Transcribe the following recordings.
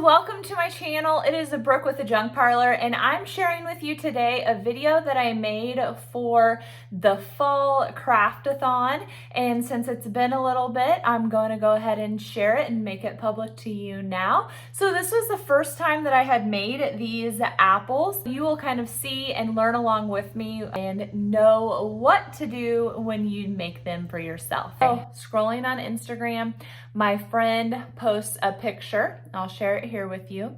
welcome to my channel. It is Brooke with the Junk Parlor, and I'm sharing with you today a video that I made for the fall craft-a-thon. And since it's been a little bit, I'm going to go ahead and share it and make it public to you now. So this was the first time that I had made these apples. You will kind of see and learn along with me and know what to do when you make them for yourself. So scrolling on Instagram, my friend posts a picture. I'll share it here with you.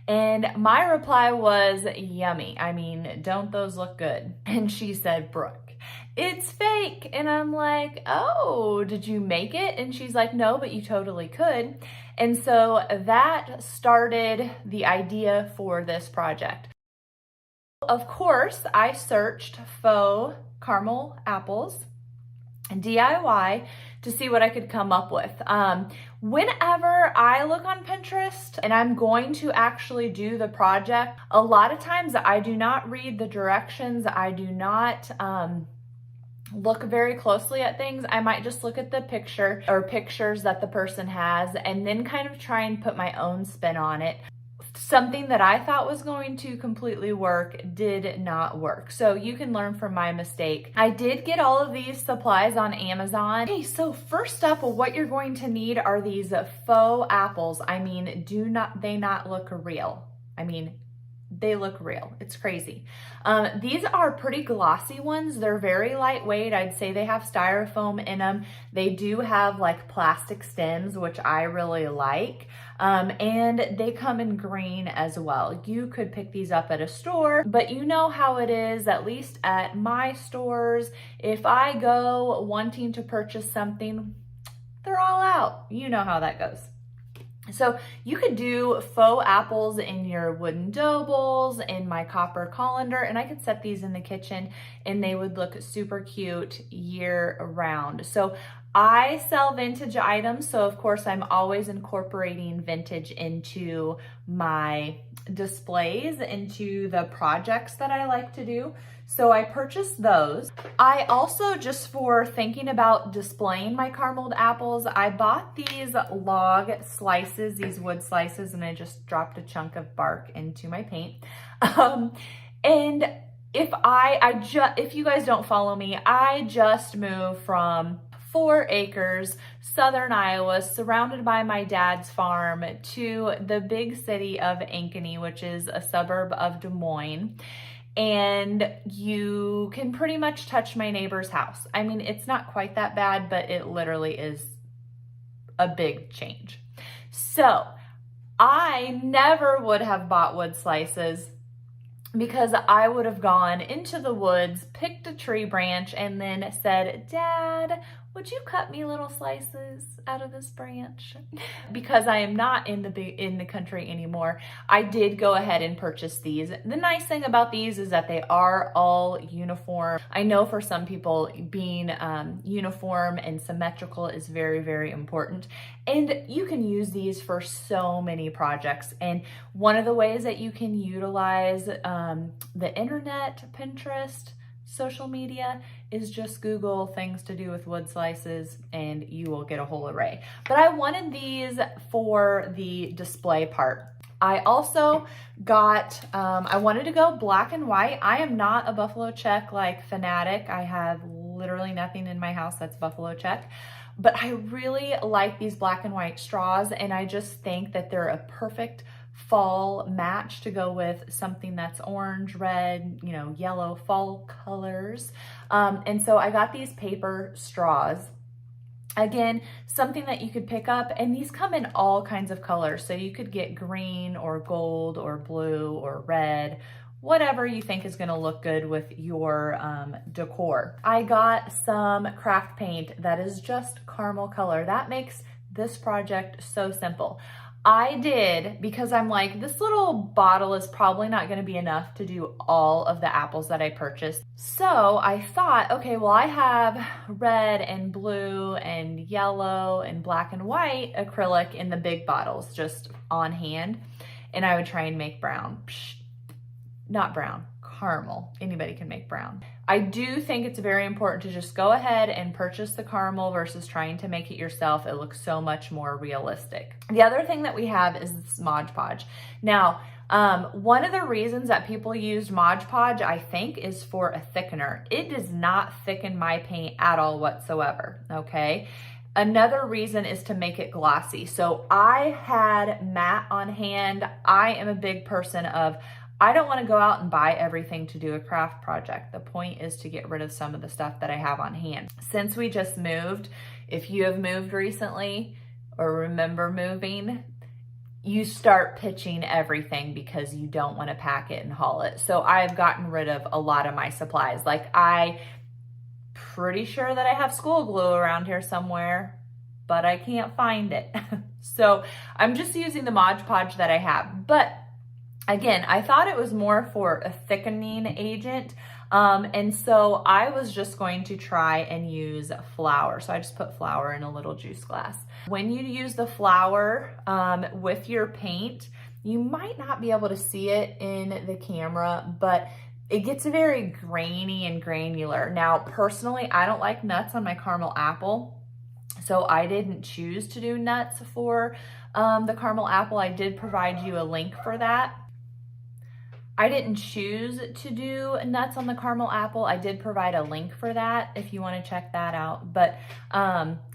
And my reply was, yummy. I mean, don't those look good? And she said, Brooke, it's fake. And I'm like, oh, did you make it? And she's like, no, but you totally could. And so that started the idea for this project. Of course, I searched faux caramel apples and DIY to see what I could come up with. Whenever I look on Pinterest and I'm going to actually do the project, a lot of times I do not read the directions. I do not look very closely at things. I might just look at the picture or pictures that the person has and then kind of try and put my own spin on it. Something that I thought was going to completely work did not work. So you can learn from my mistake. I did get all of these supplies on Amazon. Okay, so first up, what you're going to need are these faux apples. I mean, they not look real? I mean, they look real. It's crazy. These are pretty glossy ones. They're very lightweight. I'd say they have styrofoam in them. They do have like plastic stems, which I really like. And they come in green as well. You could pick these up at a store, but you know how it is, at least at my stores. If I go wanting to purchase something, they're all out. You know how that goes. So you could do faux apples in your wooden dough bowls, in my copper colander, and I could set these in the kitchen and they would look super cute year round. So I sell vintage items, so of course I'm always incorporating vintage into my displays, into the projects that I like to do. So I purchased those. I also, just for thinking about displaying my carameled apples, I bought these log slices, these wood slices, and I just dropped a chunk of bark into my paint. And if you guys don't follow me, I just moved from 4 acres, southern Iowa, surrounded by my dad's farm, to the big city of Ankeny, which is a suburb of Des Moines. And you can pretty much touch my neighbor's house. I mean, it's not quite that bad, but it literally is a big change. So I never would have bought wood slices, because I would have gone into the woods, picked a tree branch, and then said, Dad, would you cut me little slices out of this branch? Because I am not in the country anymore, I did go ahead and purchase these. The nice thing about these is that they are all uniform. I know for some people being uniform and symmetrical is very, very important. And you can use these for so many projects. And one of the ways that you can utilize the internet, Pinterest, social media, is just Google things to do with wood slices and you will get a whole array. But I wanted these for the display part. I also got, I wanted to go black and white. I am not a buffalo check like fanatic. I have literally nothing in my house that's buffalo check. But I really like these black and white straws, and I just think that they're a perfect fall match to go with something that's orange, red, you know, yellow, fall colors. And so I got these paper straws. Again, something that you could pick up, and these come in all kinds of colors. So you could get green or gold or blue or red, whatever you think is gonna look good with your decor. I got some craft paint that is just caramel color. That makes this project so simple. I did, because I'm like, this little bottle is probably not going to be enough to do all of the apples that I purchased. So I thought, okay, well, I have red and blue and yellow and black and white acrylic in the big bottles just on hand. And I would try and make brown. Psh, not brown, caramel. Anybody can make brown. I do think it's very important to just go ahead and purchase the caramel versus trying to make it yourself. It looks so much more realistic. The other thing that we have is this Mod Podge. Now, one of the reasons that people use Mod Podge, I think, is for a thickener. It does not thicken my paint at all whatsoever, okay? Another reason is to make it glossy. So I had matte on hand. I am a big person of, I don't want to go out and buy everything to do a craft project. The point is to get rid of some of the stuff that I have on hand. Since we just moved, if you have moved recently or remember moving, you start pitching everything because you don't want to pack it and haul it. So I've gotten rid of a lot of my supplies. Like, I pretty sure that I have school glue around here somewhere, but I can't find it. So I'm just using the Mod Podge that I have. But again, I thought it was more for a thickening agent. And so I was just going to try and use flour. So I just put flour in a little juice glass. When you use the flour with your paint, you might not be able to see it in the camera, but it gets very grainy and granular. Now, personally, I don't like nuts on my caramel apple, so I didn't choose to do nuts for the caramel apple. I did provide you a link for that. I didn't choose to do nuts on the caramel apple. I did provide a link for that if you want to check that out. But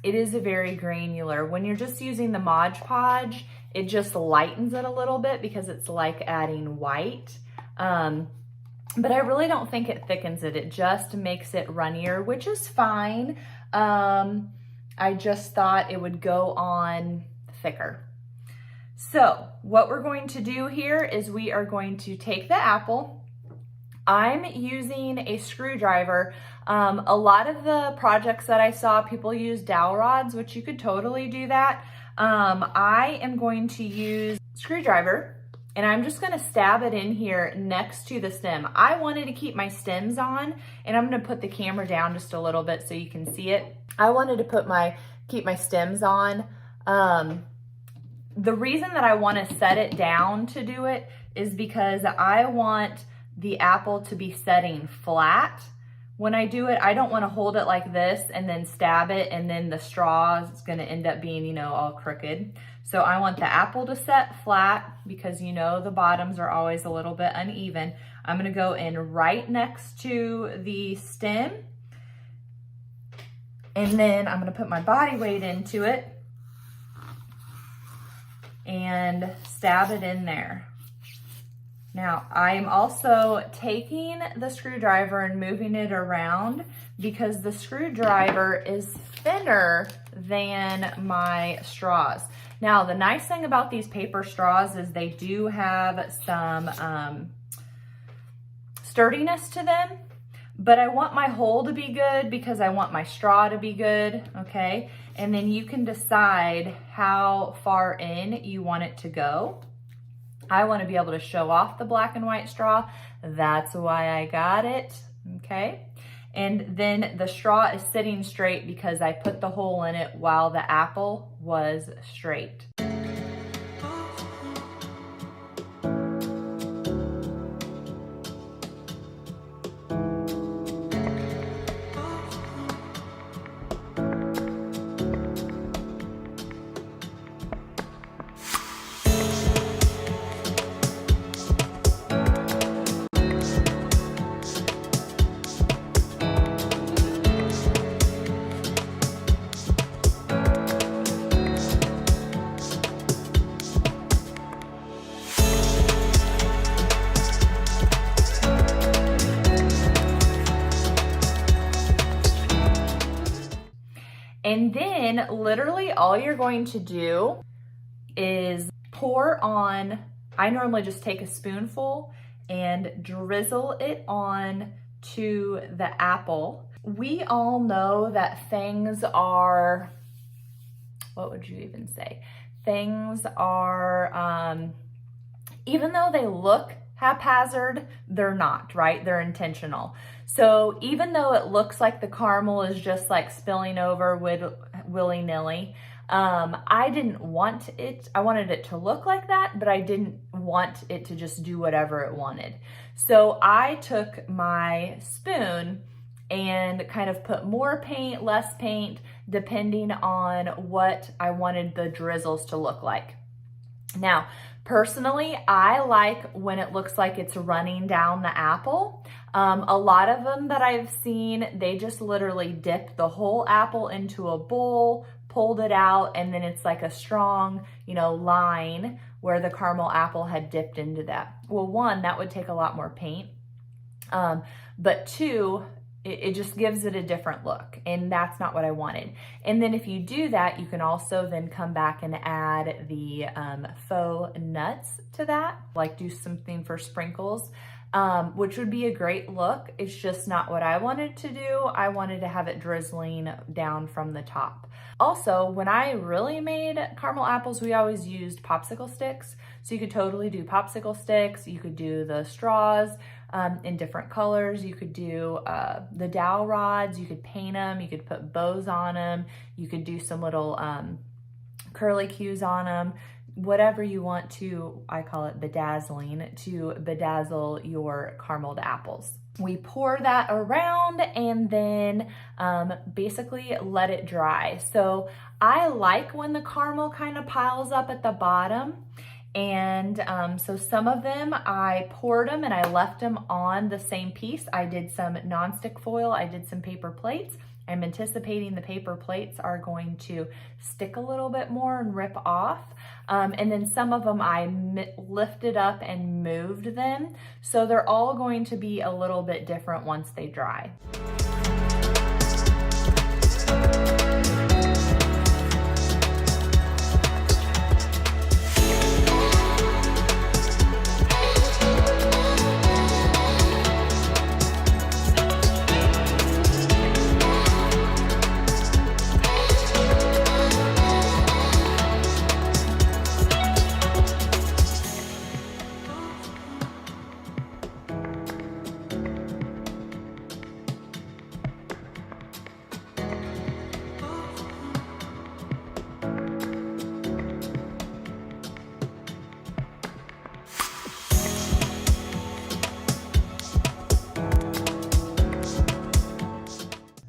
it is a very granular. When you're just using the Mod Podge, it just lightens it a little bit because it's like adding white. But I really don't think it thickens it. It just makes it runnier, which is fine. I just thought it would go on thicker. So what we're going to do here is we are going to take the apple. I'm using a screwdriver. A lot of the projects that I saw, people use dowel rods, which you could totally do that. I am going to use screwdriver, and I'm just gonna stab it in here next to the stem. I wanted to keep my stems on, and I'm gonna put the camera down just a little bit so you can see it. I wanted to keep my stems on. The reason that I wanna set it down to do it is because I want the apple to be setting flat. When I do it, I don't wanna hold it like this and then stab it, and then the straw is gonna end up being, you know, all crooked. So I want the apple to set flat because, you know, the bottoms are always a little bit uneven. I'm gonna go in right next to the stem, and then I'm gonna put my body weight into it and stab it in there. Now, I'm also taking the screwdriver and moving it around because the screwdriver is thinner than my straws. Now, the nice thing about these paper straws is they do have some sturdiness to them, but I want my hole to be good because I want my straw to be good, okay? And then you can decide how far in you want it to go. I want to be able to show off the black and white straw. That's why I got it, okay? And then the straw is sitting straight because I put the hole in it while the apple was straight. And then literally all you're going to do is pour on, I normally just take a spoonful and drizzle it on to the apple. We all know that things are, what would you even say? Things are, even though they look haphazard, they're not, right? They're intentional. So even though it looks like the caramel is just like spilling over willy-nilly, I didn't want it, I wanted it to look like that, but I didn't want it to just do whatever it wanted. So I took my spoon and kind of put more paint, less paint, depending on what I wanted the drizzles to look like. Now, personally, I like when it looks like it's running down the apple. A lot of them that I've seen, they just literally dipped the whole apple into a bowl, pulled it out, and then it's like a strong, line where the caramel apple had dipped into that. Well, one, that would take a lot more paint. But two, it just gives it a different look, and that's not what I wanted. And then if you do that, you can also then come back and add the faux nuts to that, like do something for sprinkles, which would be a great look. It's just not what I wanted to do. I wanted to have it drizzling down from the top. Also, when I really made caramel apples, we always used popsicle sticks. So you could totally do popsicle sticks. You could do the straws in different colors. You could do the dowel rods. You could paint them. You could put bows on them. You could do some little curly cues on them. Whatever you want to, I call it bedazzling, to bedazzle your carameled apples. We pour that around and then basically let it dry. So I like when the caramel kind of piles up at the bottom. And so some of them, I poured them and I left them on the same piece. I did some nonstick foil, I did some paper plates. I'm anticipating the paper plates are going to stick a little bit more and rip off. And then some of them I lifted up and moved them. So they're all going to be a little bit different once they dry.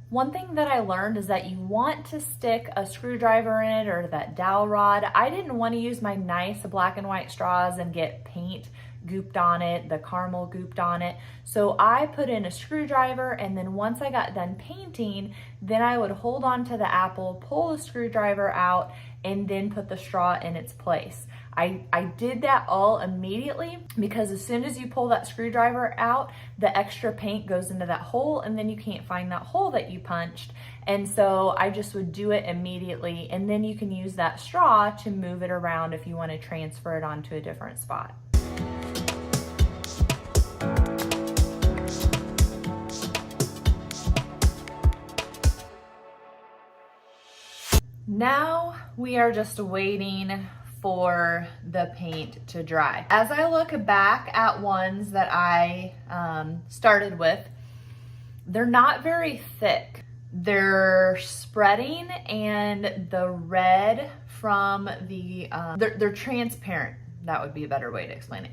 One thing that I learned is that you want to stick a screwdriver in it or that dowel rod. I didn't want to use my nice black and white straws and get paint gooped on it, the caramel gooped on it. So I put in a screwdriver, and then once I got done painting, then I would hold on to the apple, pull the screwdriver out, and then put the straw in its place. I did that all immediately because as soon as you pull that screwdriver out, the extra paint goes into that hole and then you can't find that hole that you punched. And so I just would do it immediately, and then you can use that straw to move it around if you want to transfer it onto a different spot. Now we are just waiting for the paint to dry. As I look back at ones that I started with, they're not very thick. They're spreading, and the red from the, they're transparent. That would be a better way to explain it.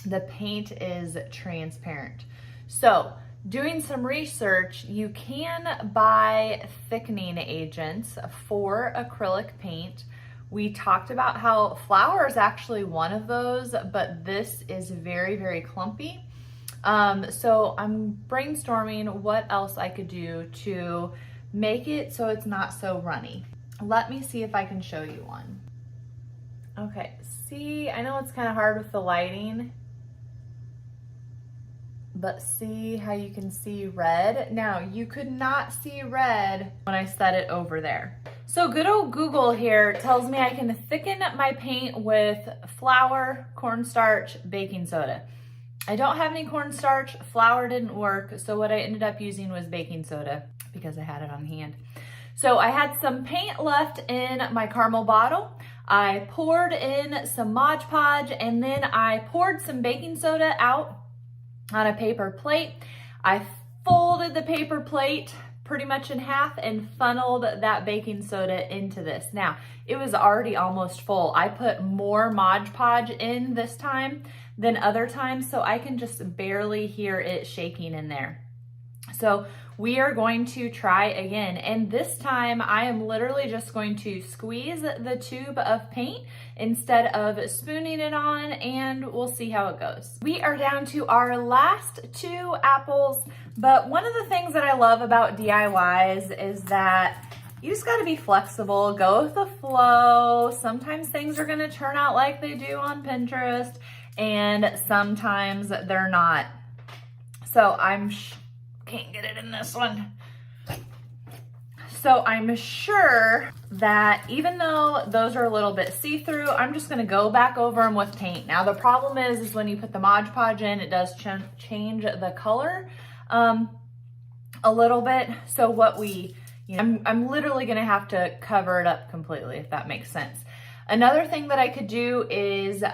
The paint is transparent. So doing some research, you can buy thickening agents for acrylic paint. We talked about how flour is actually one of those, but this is very, very clumpy. So I'm brainstorming what else I could do to make it so it's not so runny. Let me see if I can show you one. Okay, see, I know it's kind of hard with the lighting, but see how you can see red? Now, you could not see red when I set it over there. So good old Google here tells me I can thicken my paint with flour, cornstarch, baking soda. I don't have any cornstarch, flour didn't work, so what I ended up using was baking soda because I had it on hand. So I had some paint left in my caramel bottle. I poured in some Mod Podge, and then I poured some baking soda out on a paper plate. I folded the paper plate pretty much in half and funneled that baking soda into this. Now, it was already almost full. I put more Mod Podge in this time than other times, so I can just barely hear it shaking in there. So we are going to try again, and this time I am literally just going to squeeze the tube of paint instead of spooning it on, and we'll see how it goes. We are down to our last 2 apples, but one of the things that I love about DIYs is that you just gotta be flexible, go with the flow. Sometimes things are gonna turn out like they do on Pinterest, and sometimes they're not. So can't get it in this one. So I'm sure that even though those are a little bit see-through, I'm just gonna go back over them with paint. Now the problem is when you put the Mod Podge in, it does change the color a little bit. So what I'm literally gonna have to cover it up completely, if that makes sense. Another thing that I could do is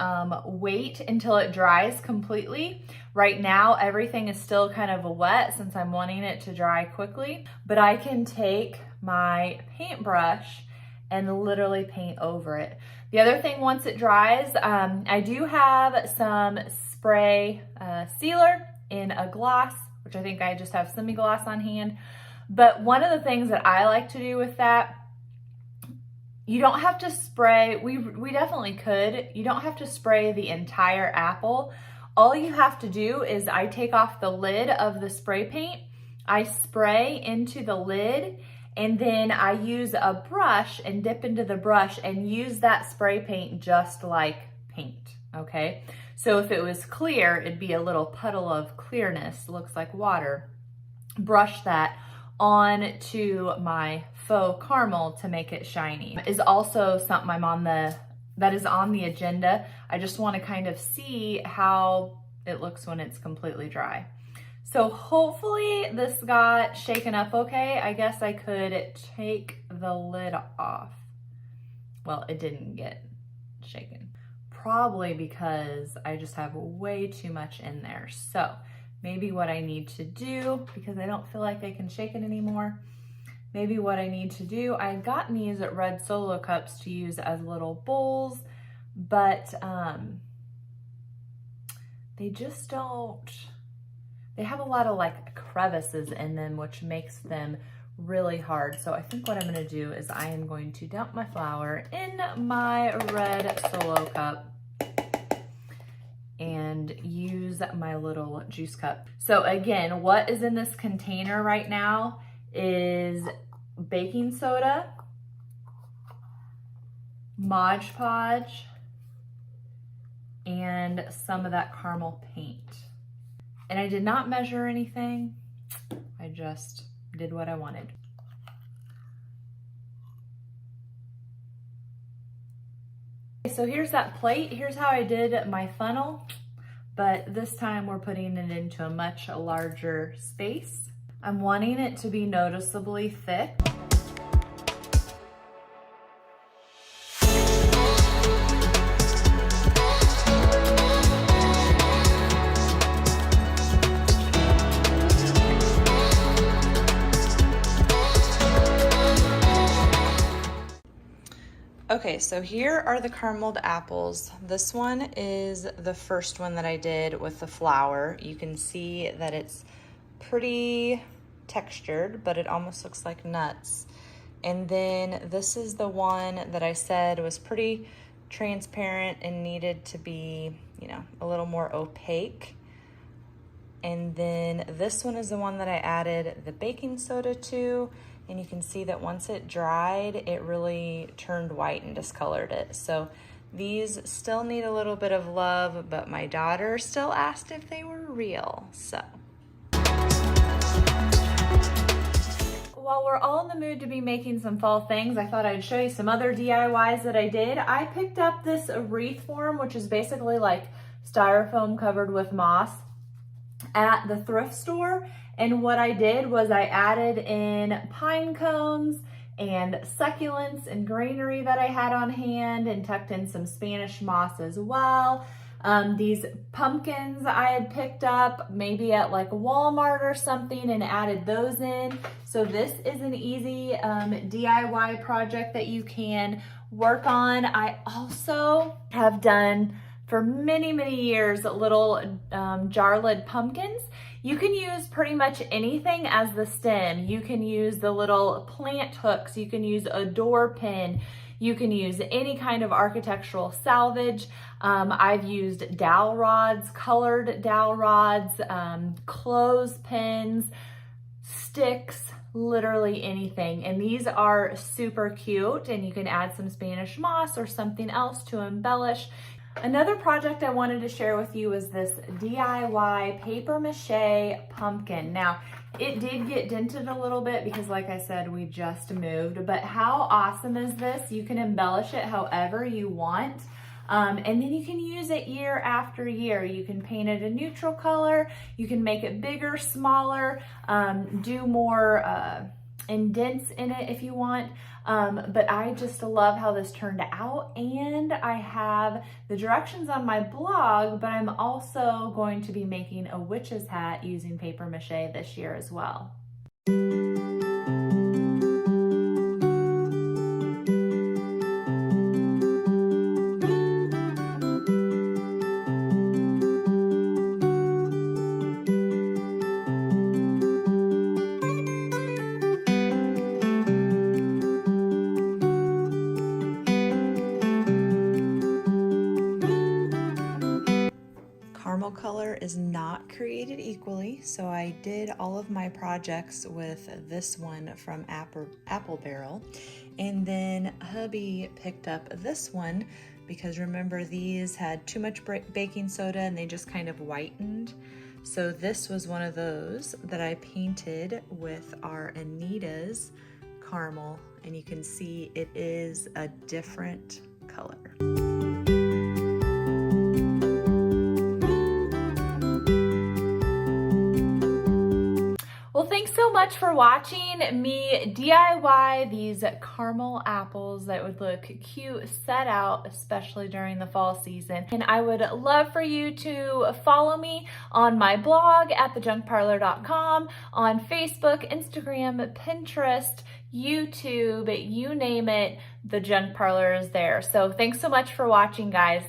wait until it dries completely. Right now, everything is still kind of wet since I'm wanting it to dry quickly, but I can take my paintbrush and literally paint over it. The other thing, once it dries, I do have some spray sealer in a gloss, which I think I just have semi-gloss on hand. But one of the things that I like to do with that, you don't have to spray, we definitely could, you don't have to spray the entire apple. All you have to do is I take off the lid of the spray paint, I spray into the lid, and then I use a brush and dip into the brush and use that spray paint just like paint, okay? So if it was clear, it'd be a little puddle of clearness, looks like water. Brush that on to my faux caramel to make it shiny. Is also something that is on the agenda. I just want to kind of see how it looks when it's completely dry. So hopefully this got shaken up okay. I guess I could take the lid off. Well, it didn't get shaken. Probably because I just have way too much in there. So maybe what I need to do, because I don't feel like I can shake it anymore, maybe what I need to do, I had gotten these at red Solo cups to use as little bowls, but they just don't, they have a lot of like crevices in them, which makes them really hard. So I think what I'm gonna do is I am going to dump my flour in my red Solo cup and use my little juice cup. So again, what is in this container right now is baking soda, Mod Podge, and some of that caramel paint. And I did not measure anything. I just did what I wanted. So here's that plate. Here's how I did my funnel, but this time we're putting it into a much larger space. I'm wanting it to be noticeably thick. Okay, so here are the carameled apples. This one is the first one that I did with the flour. You can see that it's pretty textured, but it almost looks like nuts. And then this is the one that I said was pretty transparent and needed to be, you know, a little more opaque. And then this one is the one that I added the baking soda to. And you can see that once it dried, it really turned white and discolored it. So these still need a little bit of love, but my daughter still asked if they were real, so. While we're all in the mood to be making some fall things, I thought I'd show you some other DIYs that I did. I picked up this wreath form, which is basically like styrofoam covered with moss, at the thrift store. And what I did was I added in pine cones and succulents and greenery that I had on hand and tucked in some Spanish moss as well. These pumpkins I had picked up maybe at like Walmart or something and added those in. So this is an easy DIY project that you can work on. I also have done for many, many years little jar lid pumpkins. You can use pretty much anything as the stem. You can use the little plant hooks. You can use a door pin. You can use any kind of architectural salvage. I've used dowel rods, colored dowel rods, clothespins, sticks, literally anything. And these are super cute, and you can add some Spanish moss or something else to embellish. Another project I wanted to share with you is this DIY paper mache pumpkin. Now, it did get dented a little bit because, like I said, we just moved, but how awesome is this? You can embellish it however you want. And then you can use it year after year. You can paint it a neutral color. You can make it bigger, smaller, do more indents in it if you want. But I just love how this turned out, and I have the directions on my blog, but I'm also going to be making a witch's hat using paper mache this year as well. Caramel color is not created equally, so I did all of my projects with this one from Apple Barrel, and then hubby picked up this one because remember these had too much baking soda and they just kind of whitened. So this was one of those that I painted with our Anita's caramel, and you can see it is a different color. Well, thanks so much for watching me DIY these caramel apples that would look cute set out, especially during the fall season. And I would love for you to follow me on my blog at thejunkparlor.com, on Facebook, Instagram, Pinterest, YouTube, you name it, the Junk Parlor is there. So thanks so much for watching, guys.